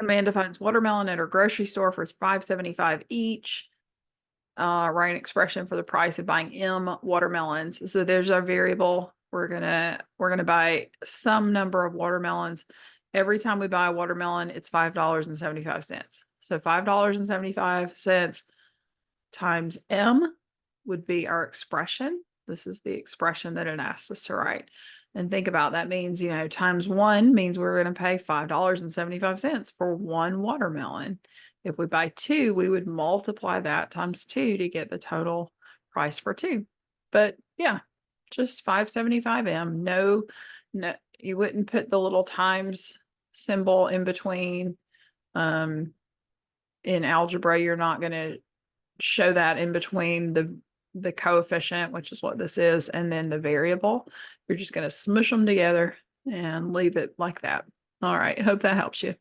Amanda finds watermelon at her grocery store for $5.75 each. Write an expression for the price of buying M watermelons. So there's our variable. We're gonna buy some number of watermelons. Every time we buy a watermelon, it's $5.75. So $5.75 times M would be our expression. This is the expression that it asks us to write. And think about that means, times 1 means we're going to pay $5.75 for one watermelon. If we buy 2, we would multiply that times 2 to get the total price for 2. But yeah, just 575 M. No, you wouldn't put the little times symbol in between. In algebra, you're not going to show that in between the coefficient, which is what this is, and then the variable. You're just going to smush them together and leave it like that. All right. Hope that helps you.